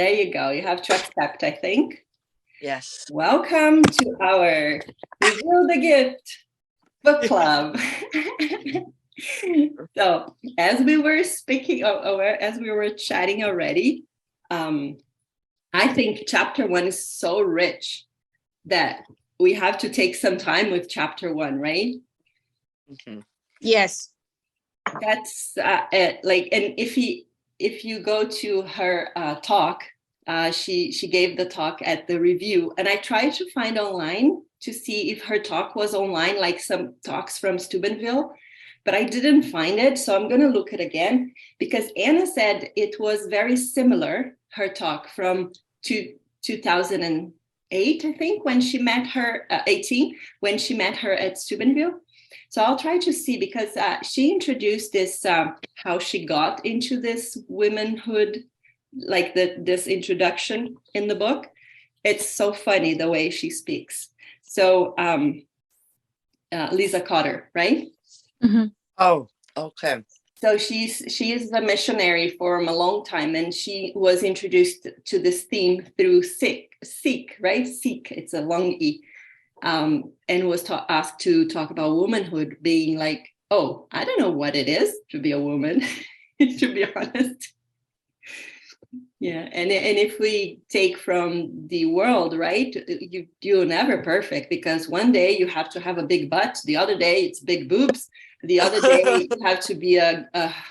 There you go. You have to accept, I think. Yes. Welcome to our Reveal the Gift book club. So, as we were speaking, or as we were chatting already, I think chapter 1 is so rich that we have to take some time with chapter 1, right? Mm-hmm. Yes. That's like, and if you go to her talk, she gave the talk at the review, and I tried to find online to see if her talk was online, like some talks from Steubenville, but I didn't find it. So I'm going to look it again, because Anna said it was very similar, her talk from 2008, I think, when she met her, 18, when she met her at Steubenville. So I'll try to see, because she introduced this, how she got into this womanhood, like this introduction in the book. It's so funny the way she speaks. So Lisa Cotter, right? Mm-hmm. Oh, okay. So she is a missionary for a long time, and she was introduced to this theme through Seek, right? Seek, it's a long E. And was asked to talk about womanhood, being like, oh, I don't know what it is to be a woman, to be honest. Yeah, and if we take from the world, right, you're never perfect, because one day you have to have a big butt, the other day it's big boobs, the other day you have to be a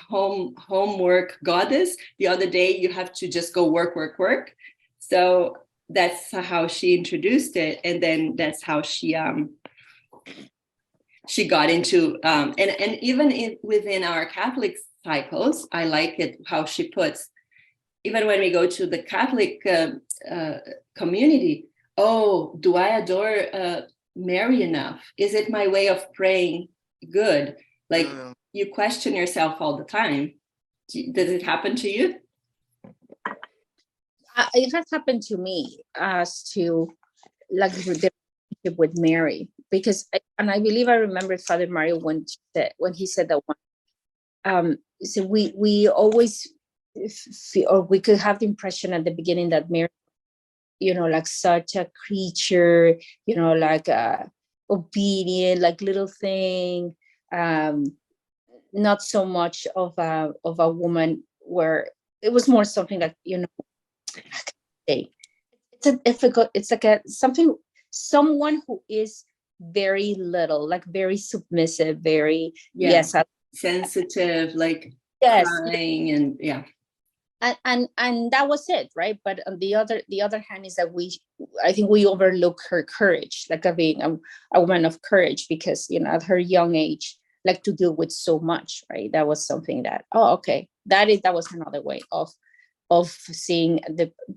homework goddess, the other day you have to just go work. So that's how she introduced it, and then that's how she got into and even within our Catholic cycles, I like it how she puts, even when we go to the Catholic community, oh, do I adore Mary enough? Is it my way of praying good? Like, you question yourself all the time. Does it happen to you? It has happened to me as to like the relationship with Mary, because I believe I remember Father Mario when he said that one. So we always feel, or we could have the impression at the beginning that Mary, like such a creature, like obedient, like little thing, not so much of a woman, where it was more something like, it's a difficult, it's like someone who is very little, like very submissive, very sensitive, like yes, crying, and and that was it, right? But on the other hand is that I think we overlook her courage, like being a woman of courage, because at her young age, like to deal with so much, right? That was something that, that was another way of seeing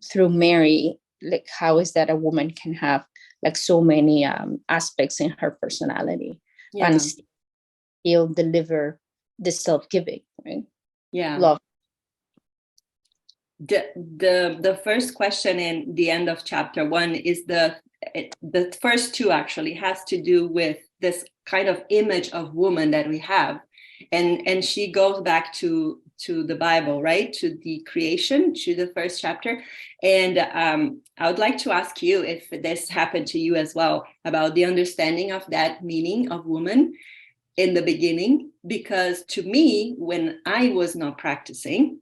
through Mary, like how is that a woman can have like so many aspects in her personality and still deliver the self-giving, right? Love. The first question in the end of chapter 1 is the first two actually has to do with this kind of image of woman that we have, and she goes back to the Bible, right, to the creation, to the first chapter. And I would like to ask you if this happened to you as well, about the understanding of that meaning of woman in the beginning, because to me, when I was not practicing,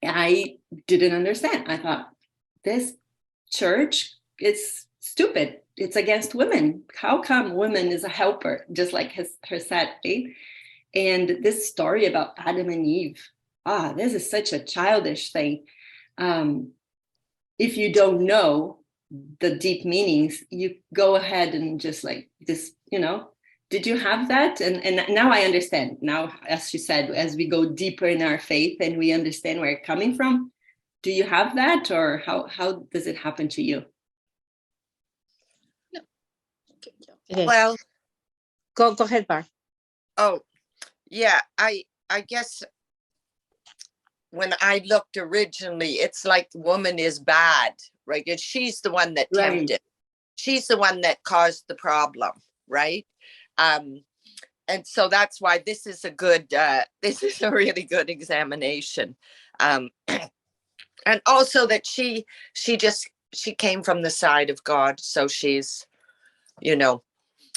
I didn't understand. I thought, this church is stupid. It's against women. How come women is a helper, just like her said, right? And this story about Adam and Eve, this is such a childish thing. If you don't know the deep meanings, you go ahead and just like this, did you have that? And now I understand. Now, as she said, as we go deeper in our faith and we understand where it's coming from, do you have that, or how does it happen to you? Okay. Well, go ahead, Bar. Oh, yeah. I guess when I looked originally, it's like woman is bad, right? And she's the one that tempted. Right. She's the one that caused the problem, right? And so that's why this is a really good examination. And also that she came from the side of God, so she's, you know,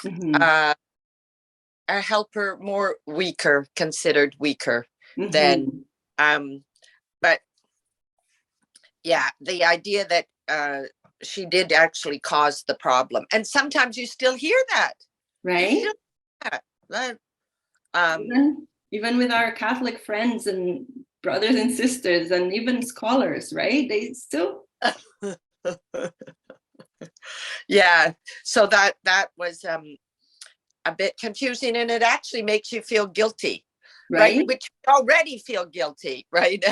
a helper, more weaker, considered weaker than but yeah, the idea that she did actually cause the problem. And sometimes you still hear that. Right? Even with our Catholic friends and brothers and sisters and even scholars, right? They still. Yeah. So that was a bit confusing, and it actually makes you feel guilty, right? Which you already feel guilty, right?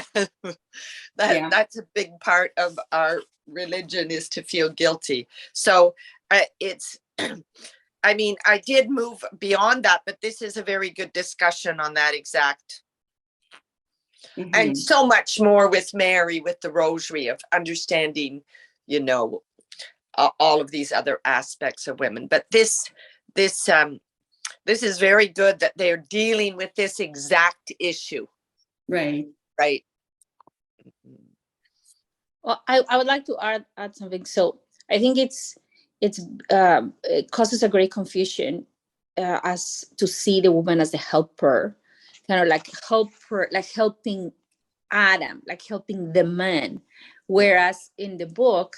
That's a big part of our religion, is to feel guilty. So it's I mean, I did move beyond that, but this is a very good discussion on that exact. And so much more with Mary, with the rosary, of understanding, you know, all of these other aspects of women. But this is very good that they're dealing with this exact issue. Right. Well, I would like to add something. So I think it causes a great confusion as to see the woman as the helper, kind of like helper, like helping Adam, like helping the man. Whereas in the book,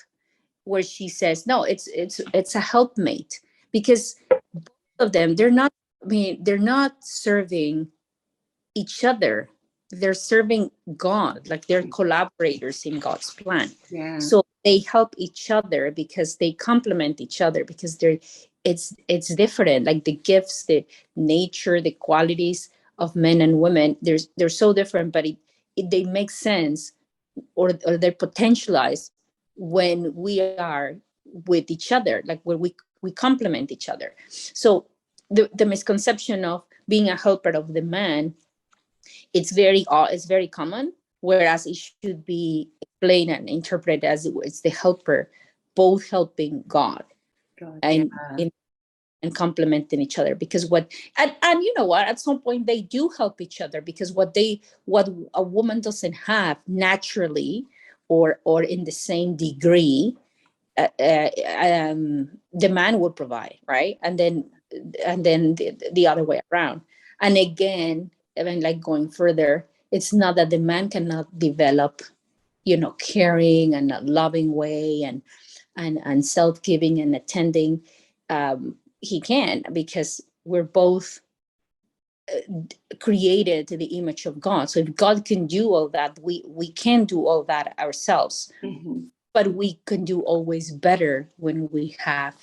where she says, no, it's a helpmate, because both of them, they're not serving each other. They're serving God, like they're collaborators in God's plan. Yeah. So they help each other because they complement each other, because it's different. Like the gifts, the nature, the qualities of men and women, they're so different, but they make sense, or they're potentialized when we are with each other, like when we complement each other. So the misconception of being a helper of the man, it's very common, whereas it should be explained and interpreted as it's the helper, both helping God and and complementing each other. Because and you know what, at some point they do help each other, because what a woman doesn't have naturally, or in the same degree, the man would provide, right? And then the other way around. And again, even like going further, it's not that the man cannot develop, caring and a loving way, and self-giving and attending. He can, because we're both created to the image of God. So if God can do all that, we can do all that ourselves. But we can do always better when we have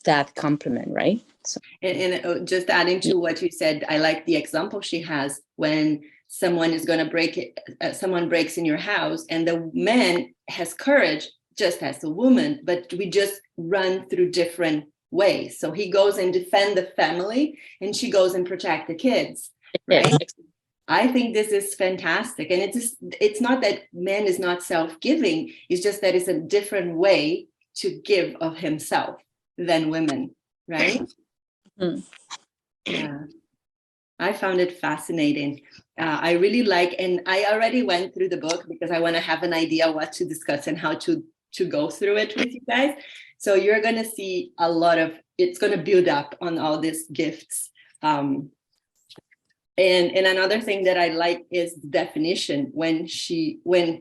that complement, right? So, and just adding to what you said, I like the example she has when someone is going to break it, someone breaks in your house, and the man has courage just as a woman, but we just run through different ways. So he goes and defend the family, and she goes and protect the kids, right? Yes. I think this is fantastic. And it's not that man is not self-giving, it's just that it's a different way to give of himself than women, right? Yeah. I found it fascinating. I really like, and I already went through the book because I want to have an idea what to discuss and how to go through it with you guys. So you're going to see a lot of, it's going to build up on all these gifts. And another thing that I like is the definition. When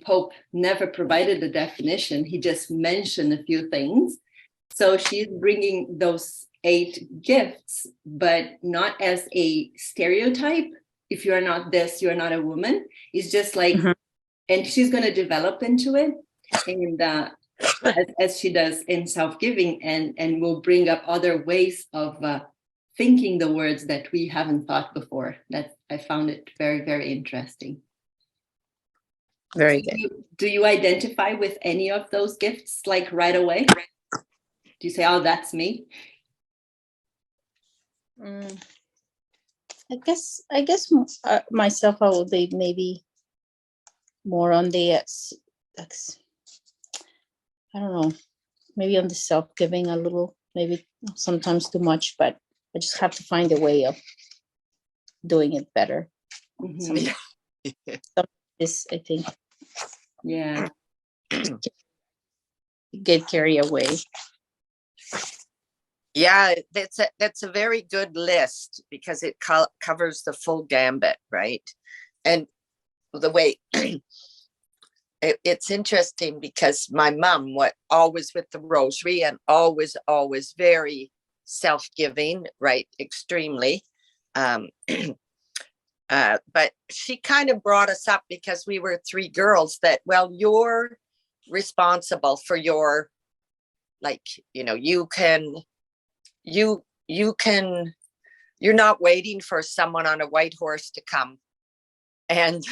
Pope never provided the definition, he just mentioned a few things. So she's bringing those 8 gifts, but not as a stereotype. If you're not this, you're not a woman. It's just like, and she's going to develop into it. And as she does in self-giving, and will bring up other ways of thinking the words that we haven't thought before. That I found it very, very interesting. Very good. Do you identify with any of those gifts like right away? Do you say, oh, that's me? I guess myself, I would be maybe more on the, I don't know, maybe on the self-giving a little, maybe sometimes too much, but I just have to find a way of doing it better. Some this, I think, Yeah. Get carried away. Yeah, that's a very good list because it covers the full gambit, right? And the way it's interesting because my mom, always with the rosary and always very self-giving, right? Extremely. But she kind of brought us up because we were three girls that, well, you're responsible for your, like, you're not waiting for someone on a white horse to come, and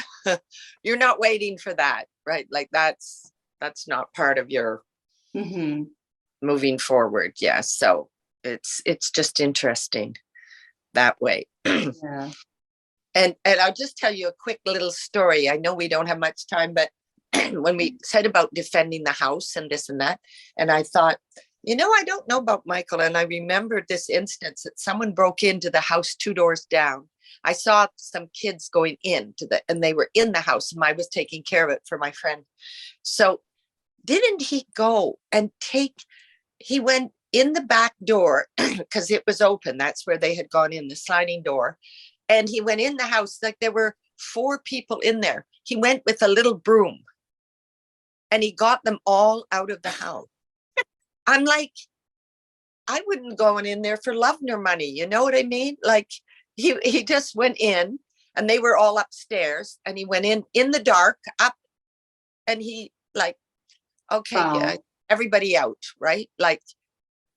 you're not waiting for that, right? Like that's not part of your moving forward. Yeah. So it's just interesting that way. Yeah. And I'll just tell you a quick little story. I know we don't have much time, but when we said about defending the house and this and that, and I thought, I don't know about Michael. And I remembered this instance that someone broke into the house 2 doors down. I saw some kids going and they were in the house, and I was taking care of it for my friend. So didn't he go and he went in the back door because it was open. That's where they had gone in, the sliding door. And he went in the house, like there were 4 people in there. He went with a little broom and he got them all out of the house. I'm like, I wouldn't go in there for love nor money. You know what I mean? Like he just went in, and they were all upstairs, and he went in the dark up, and he like, okay, wow. Yeah, everybody out, right? Like,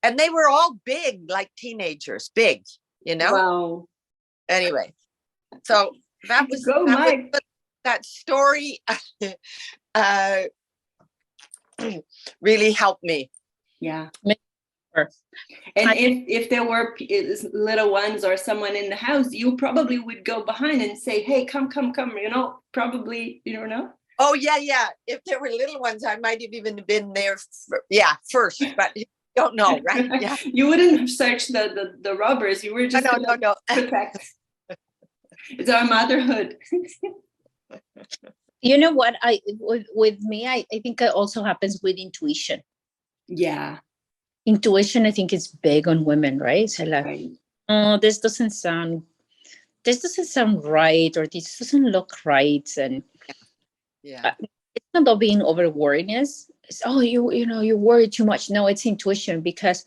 and they were all big, like teenagers, big, Wow. Anyway, so that was that story really helped me. Yeah. And if there were little ones or someone in the house, you probably would go behind and say, hey, come, probably, Oh, yeah. If there were little ones, I might have even been there, first, but you don't know, right? Yeah. You wouldn't have searched the robbers. You were just no. Protect. It's our motherhood. You know what? With me, I think it also happens with intuition. Yeah. Intuition, I think, is big on women, right? So like, right. Oh, this doesn't sound right, or this doesn't look right, and it's not about being over worriness. It's you worry too much. No, it's intuition, because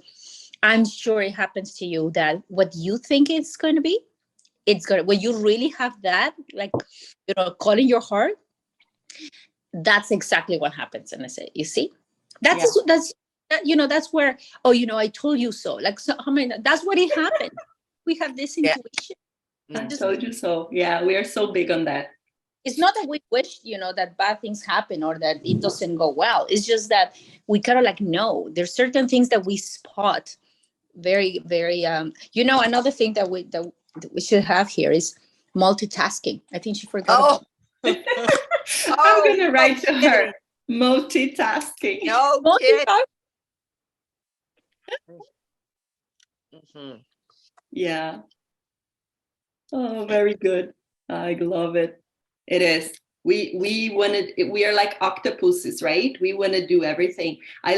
I'm sure it happens to you that what you think it's going to be, it's going to, when you really have that, like, calling your heart, that's exactly what happens. And I say, you see, that's where, I told you so. Like, so, that's what it happened. We have this intuition. I told you so. Yeah, we are so big on that. It's not that we wish, that bad things happen or that it doesn't go well. It's just that we kind of like know there's certain things that we spot very, very. Another thing that we should have here is multitasking. I think she forgot. I'm gonna write to her. Multitasking. No kidding. Yeah. Oh, very good. I love it. It is. We are like octopuses, right? We want to do everything. I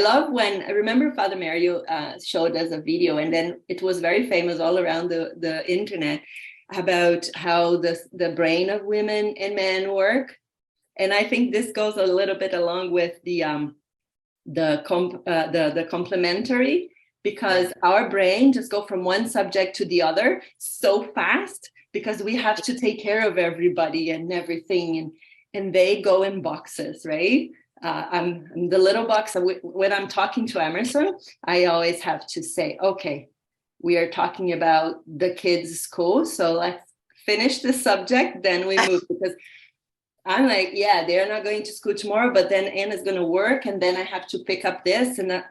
remember Father Mario showed us a video, and then it was very famous all around the internet about how the brain of women and men work. And I think this goes a little bit along with the complementary, because our brain just go from one subject to the other so fast, because we have to take care of everybody and everything, and they go in boxes, right? I'm the little box. When I'm talking to Emerson, I always have to say, okay, we are talking about the kids' school, so let's finish the subject, then we move, because I'm like, yeah, they're not going to school tomorrow, but then Anna's going to work, and then I have to pick up this and that.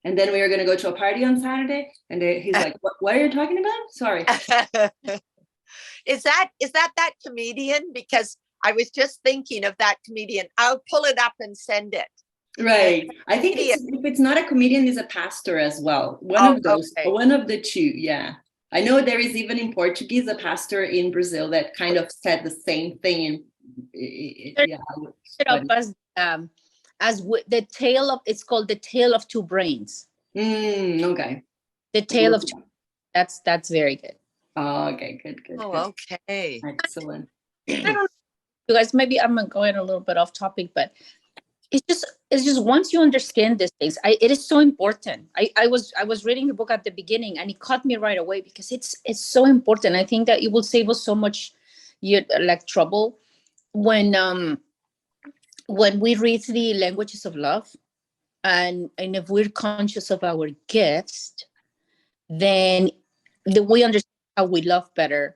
And then we are going to go to a party on Saturday. And he's like, what are you talking about? Sorry. Is that comedian? Because I was just thinking of that comedian. I'll pull it up and send it. Right. I think if it's not a comedian, he's a pastor as well. One of those, one of the two. Yeah. I know there is even in Portuguese a pastor in Brazil that kind of said the same thing. And Yeah. It up as the tale of, it's called the tale of two brains. Okay. The tale of two, that's very good. Oh, okay, good. Oh, okay. Excellent. I don't know, you guys, maybe I'm going a little bit off topic, but it's just once you understand these things, it is so important. I was reading the book at the beginning, and it caught me right away because it's so important. I think that it will save us so much like trouble when we read the languages of love, and if we're conscious of our gifts, then we understand how we love better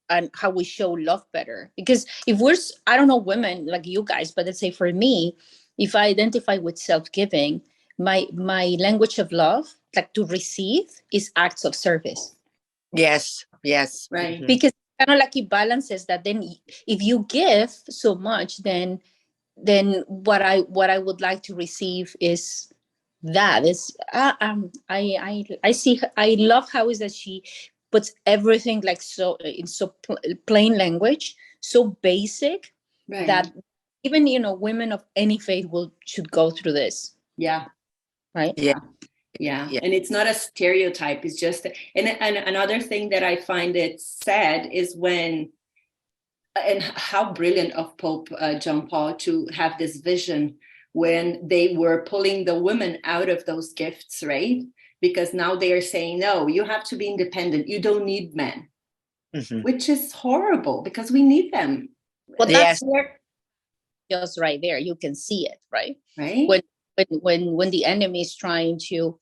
and how we show love better. Because if I don't know women like you guys, but let's say for me, if I identify with self-giving, my language of love, like to receive, is acts of service. Yes. Right. Mm-hmm. Because kind of like it balances that. Then if you give so much, then what I would like to receive is that is I see I love how is that she puts everything like so in so plain language, so basic, Right. that even women of any faith should go through this. Yeah. Right. Yeah. And it's not a stereotype. It's just, and another thing that I find it sad is when, and how brilliant of Pope John Paul to have this vision when they were pulling the women out of those gifts, right? Because now they are saying, no, you have to be independent. You don't need men, which is horrible because we need them. Well, that's just right there. You can see it, right? Right. When the enemy is trying to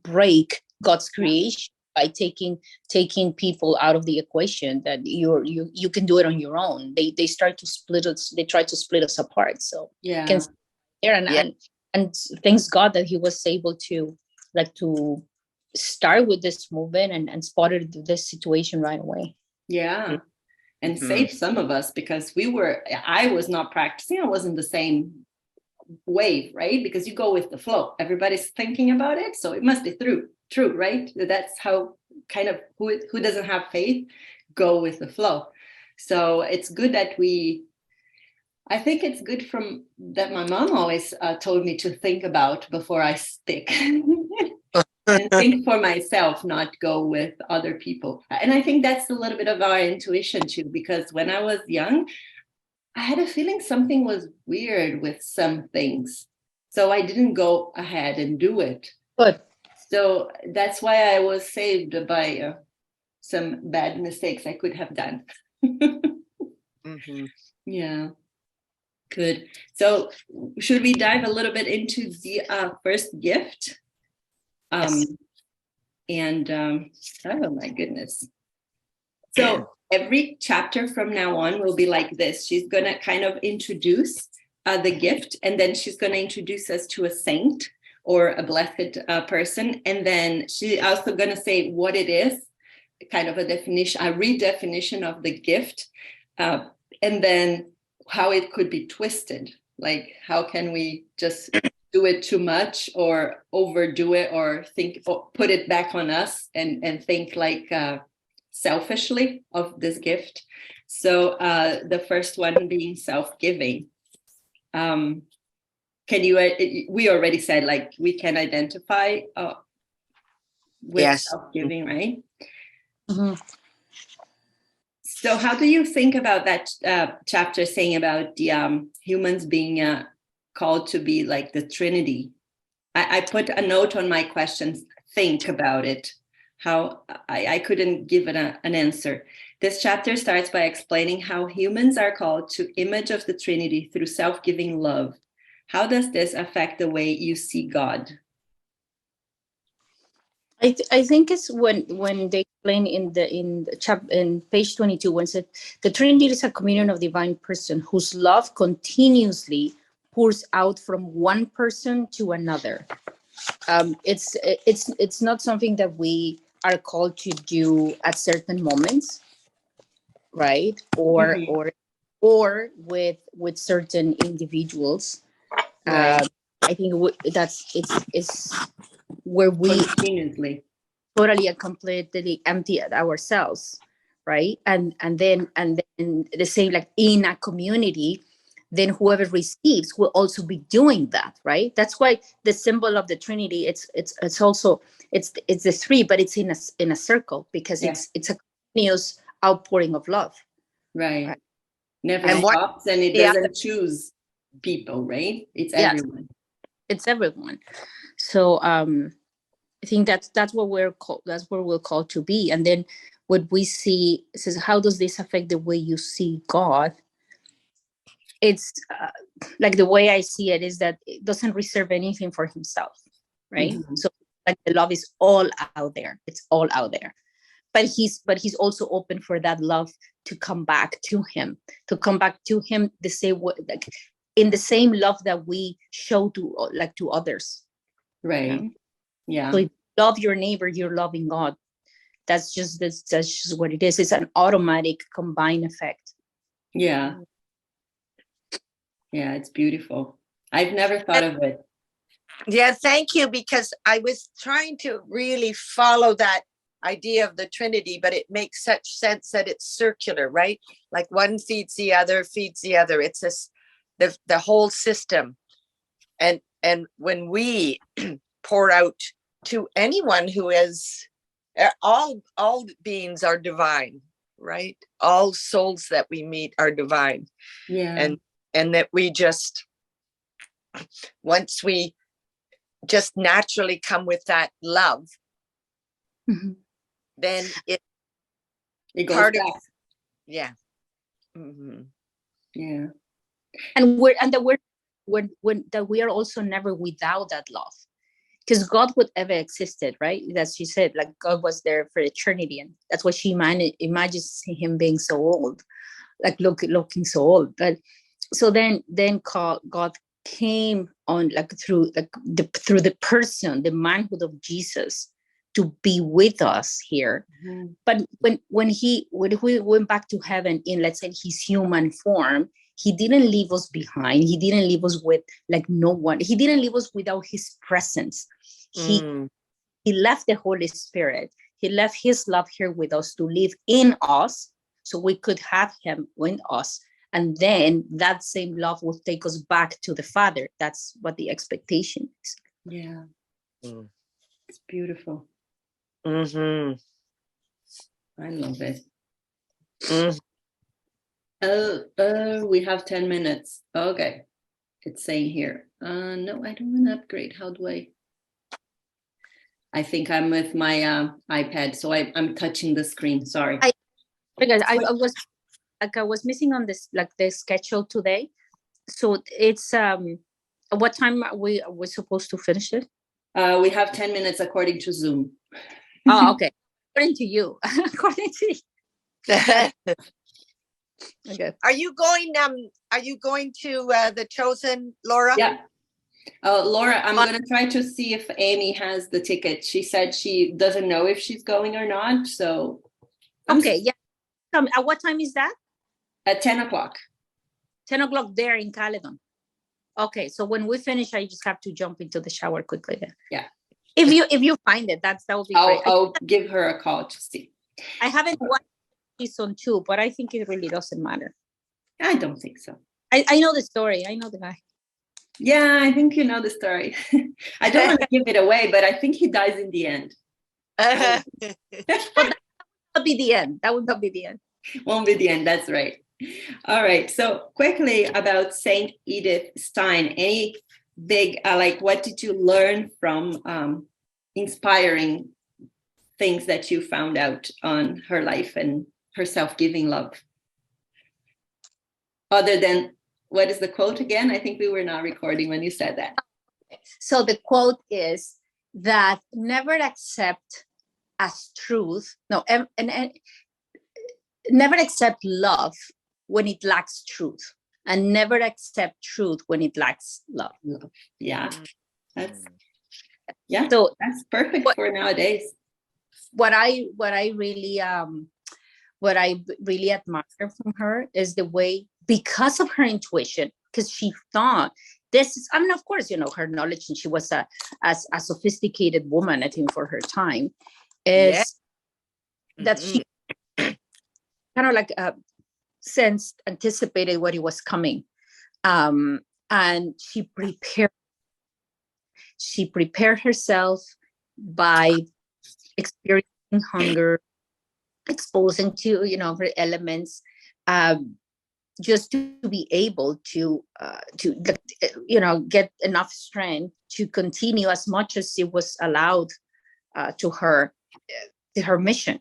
break God's creation by taking people out of the equation, that you can do it on your own. They start to split us. They try to split us apart. So yeah, and thanks God that he was able to start with this movement and spotted this situation right away. Yeah. And save some of us, because I was not practicing. I wasn't the same wave, right? Because you go with the flow. Everybody's thinking about it, so it must be true, right? That's how kind of who doesn't have faith go with the flow. So it's good that I think it's good that my mom always told me to think about before I stick. And think for myself, not go with other people. And I think that's a little bit of our intuition too, because when I was young, I had a feeling something was weird with some things. So I didn't go ahead and do it. Good. So that's why I was saved by some bad mistakes I could have done. Yeah. Good. So should we dive a little bit into the first gift? Yes. And oh my goodness. So every chapter from now on will be like this. She's going to kind of introduce the gift, and then she's going to introduce us to a saint or a blessed person. And then she's also going to say what it is, kind of a redefinition of the gift, and then how it could be twisted. Like, how can we just do it too much or overdo it, or put it back on us and think like selfishly of this gift. So the first one being self-giving. Can you, we already said like we can identify with self-giving, right? So how do you think about that chapter saying about the humans being called to be like the Trinity? I put a note on my questions, think about it. How I couldn't give it an answer. This chapter starts by explaining how humans are called to image of the Trinity through self-giving love. How does this affect the way you see God? I think it's when they explain in page 22, when it said the Trinity is a communion of divine person whose love continuously pours out from one person to another. It's not something that we are called to do at certain moments, right? Or with certain individuals. Right. I think it's where we continuously totally and completely empty ourselves, right? And then the same, like in a community, then whoever receives will also be doing that, right? That's why the symbol of the Trinity, it's also it's the three, but it's in a circle, because Yeah. it's a continuous outpouring of love. Right. Never And what stops, and it the other, doesn't choose people, right? It's Yes, everyone. it's everyone. So I think that's what we're called. That's where we're called to be. And then what we see says, how does this affect the way you see God? It's like the way I see it is that it doesn't reserve anything for himself, right? Mhm. So like the love is all out there. It's all out there. But he's also open for that love to come back to him, the same way, like in the same love that we show to others. Right. Yeah. Yeah. So if you love your neighbor, you're loving God. That's just what it is. It's an automatic combined effect. Yeah. Yeah. It's beautiful. I've never thought of it. yeah, thank you, because I was trying to really follow that idea of the Trinity, but it makes such sense that it's circular, right? Like one feeds the other, feeds the other. It's this the whole system. And when we pour out to anyone who is all beings are divine, right? All souls that we meet are divine. Yeah. And that we just, once we just naturally come with that love, Mhm. then It goes part back. of, yeah. Mhm. And Yeah. that we are also never without that love, because God would ever existed, right? As she said, like God was there for eternity, and that's why she imagines him being so old, like looking so old. But so then God came on, like through the person, the manhood of Jesus, to be with us here. Mhm. But when he went back to heaven in, let's say, his human form, he didn't leave us behind. He didn't leave us with like no one. He didn't leave us without his presence. Mm. He left the Holy Spirit. He left his love here with us to live in us, so we could have him in us. And then that same love will take us back to the Father. That's what the expectation is. Yeah. Mm. It's beautiful. Mhm. I love it. Mm. We have 10 minutes. Okay. It's saying here. No, I don't want to upgrade. How do I think I'm with my iPad, so I'm touching the screen. Sorry. Because I was missing on this, like the schedule today. So it's what time are we supposed to finish it? We have 10 minutes according to Zoom. Oh, okay. According to you. According to you. Okay. Are you going to The Chosen, Laura? Yeah. Laura, I'm going to try to see if Amy has the ticket. She said she doesn't know if she's going or not. So, Okay. Yeah. At what time is that? At 10 o'clock. 10 o'clock there in Caledon. Okay. So when we finish, I just have to jump into the shower quickly then. Yeah. If you find it, that would be great. I'll give her a call to see. I haven't watched season 2, but I think it really doesn't matter. I don't think so. I know the story. I know the guy. Yeah, I think you know the story. I don't want to give it away, but I think he dies in the end. Well, that would be the end. That would not be the end. Won't be the end. That's right. All right. So quickly about Saint Edith Stein. Any big what did you learn from inspiring things that you found out on her life and her self-giving love? Other than, what is the quote again? I think we were not recording when you said that. So the quote is that never accept as truth, and never accept love when it lacks truth, and never accept truth when it lacks love. Yeah, that's perfect for nowadays. What I really admire from her is the way, because of her intuition, because she thought this is, I mean, of course, her knowledge, and she was a sophisticated woman, I think, for her time, is that kind of like sensed, anticipated what it was coming. And she prepared herself by experiencing hunger, exposing to, her elements, just to be able to get enough strength to continue as much as it was allowed to her mission.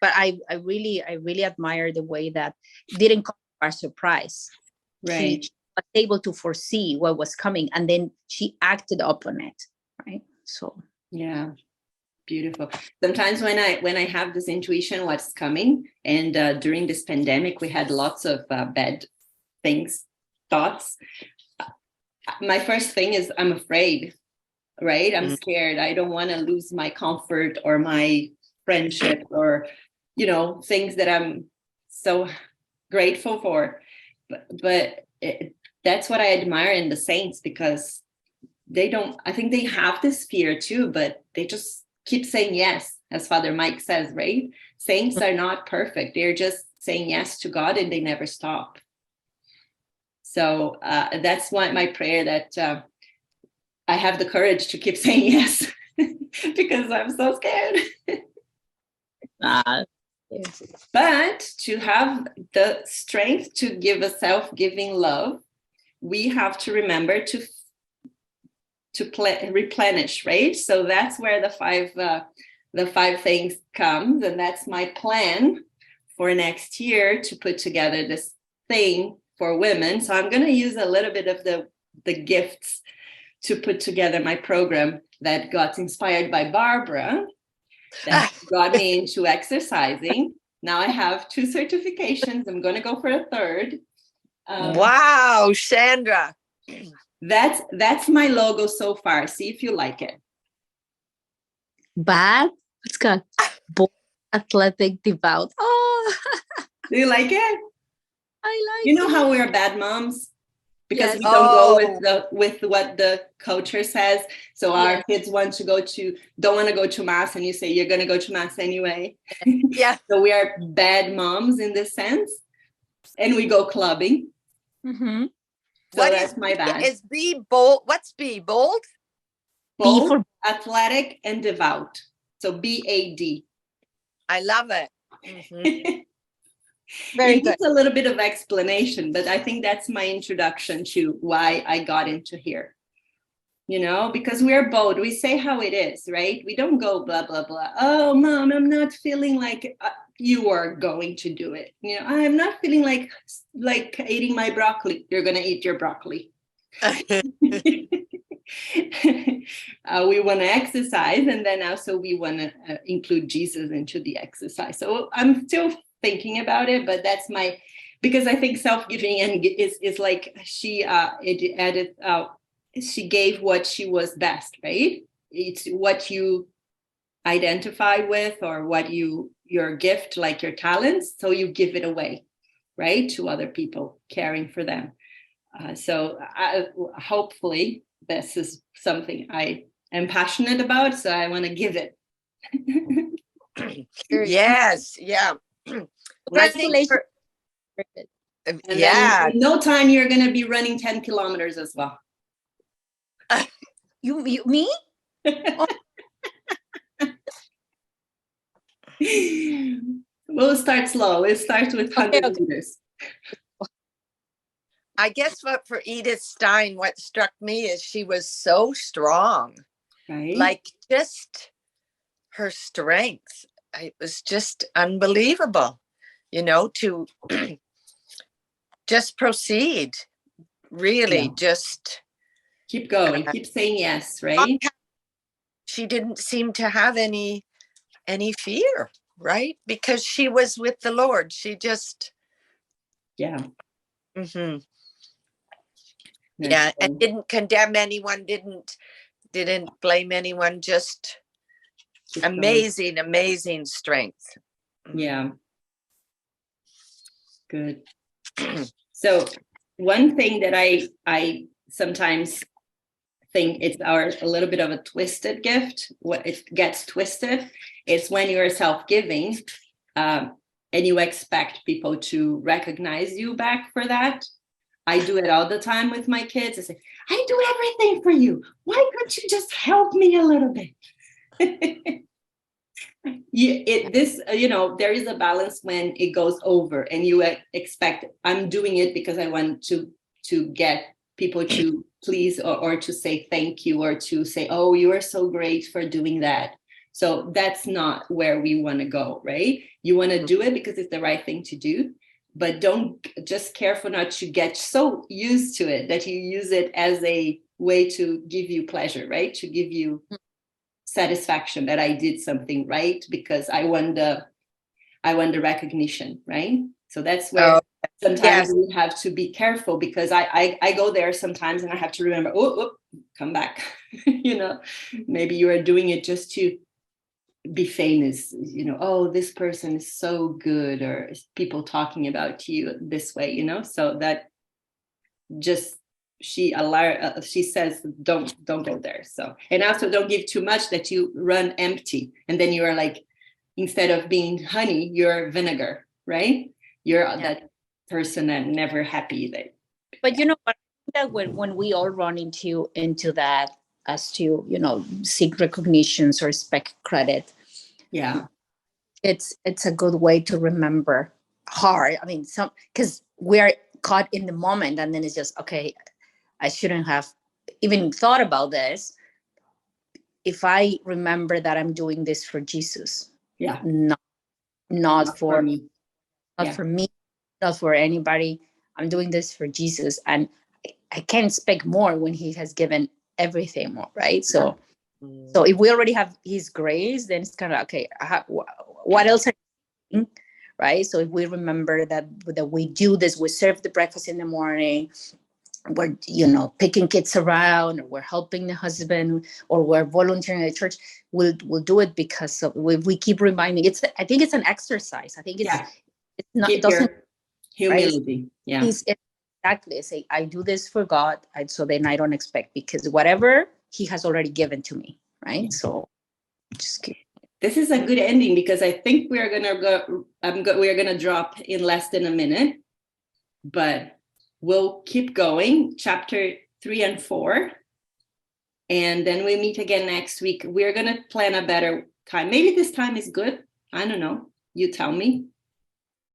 But I really admire the way that didn't come by surprise. Right. She was able to foresee what was coming, and then she acted upon it. Right. So yeah, beautiful. Sometimes when I have this intuition what's coming, and during this pandemic we had lots of bad thoughts. My first thing is I'm afraid, right? I'm scared. I don't want to lose my comfort or my friendship or things that I'm so grateful for. But that's what I admire in the saints, because I think they have this fear too, but they just keep saying yes, as Father Mike says, right? Saints are not perfect. They're just saying yes to God, and they never stop. So that's why my prayer, that I have the courage to keep saying yes, because I'm so scared. But to have the strength to give a self-giving love, we have to remember to replenish, right? So that's where the five things comes, and that's my plan for next year, to put together this thing for women. So I'm going to use a little bit of the gifts to put together my program that got inspired by Barbara, that got me into exercising. Now I have 2 certifications. I'm going to go for a third. Wow, Sandra. That's my logo so far. See if you like it. Bad. It's got bold, athletic, devout. Oh, do you like it? I like You know it. how we're bad moms? Because Yes. we don't go with what the culture says. So our kids don't want to go to mass, and you say you're going to go to mass anyway. Yeah. So we are bad moms in this sense, and we go clubbing. Mm-hmm. So that's my bad. Is B bold? What's B? Bold? Bold, for athletic, and devout. So BAD. I love it. Mm-hmm. It needs a little bit of explanation, but I think that's my introduction to why I got into here. Because we're bold. We say how it is, right? We don't go blah, blah, blah. Oh, Mom, I'm not feeling like you are going to do it. I'm not feeling like eating my broccoli. You're going to eat your broccoli. We want to exercise, and then also we want to include Jesus into the exercise. So I'm still thinking about it, but that's because I think self-giving and is like she she gave what she was best, right? It's what you identify with, or what your gift, like your talents, so you give it away, right, to other people, caring for them. So hopefully this is something I am passionate about, so I want to give it. Yes, yeah. Congratulations. Yeah. In no time you're going to be running 10 kilometers as well. You me? We'll start slow. We'll start with 100 meters. I guess for Edith Stein, what struck me is she was so strong, right? Like just her strength. It was just unbelievable, to just proceed. Really, just keep going, keep saying yes, right? She didn't seem to have any fear, right? Because she was with the Lord. She just, Mm-hmm. Yeah, and didn't condemn anyone, didn't blame anyone, just amazing strength. Yeah. Good. So one thing that I sometimes think it's a little bit of a twisted gift, what it gets twisted, is when you're self-giving, and you expect people to recognize you back for that. I do it all the time with my kids. I say, I do everything for you. Why can't you just help me a little bit? There is a balance when it goes over and you expect, I'm doing it because I want to get people to please or to say thank you or to say, oh, you are so great for doing that. So that's not where we want to go, right? You want to do it because it's the right thing to do, but don't, just careful not to get so used to it that you use it as a way to give you pleasure, right? To give you satisfaction that I did something right because I want the recognition, right? So that's where sometimes we have to be careful, because I go there sometimes and I have to remember, come back. Maybe you are doing it just to be famous, oh, this person is so good, or people talking about you this way, so that just she says don't go there. So, and also don't give too much that you run empty, and then you are like, instead of being honey, you're vinegar, right? You're that person that never happy. But that when we all run into that, as to seek recognitions or expect credit, it's a good way to remember hard. I mean, because we're caught in the moment, and then it's just, okay, I shouldn't have even thought about this. If I remember that I'm doing this for Jesus, not for me, for me, not for anybody. I'm doing this for Jesus, and I can't expect more when He has given everything more, right? So if we already have His grace, then it's kind of okay. What else are you doing? Right? So if we remember that we do this, we serve the breakfast in the morning, we're picking kids around, or we're helping the husband, or we're volunteering at church, we'll do it because we keep reminding. I think it's an exercise. I think it's not, it doesn't, humility, right? It's exactly say, I do this for God, so then I don't expect, because whatever He has already given to me, right? So just keep. This is a good ending, because I think we are gonna drop in less than a minute, but we'll keep going, chapter 3 and 4, and then we meet again next week. We're gonna plan a better time. Maybe this time is good. I don't know. You tell me.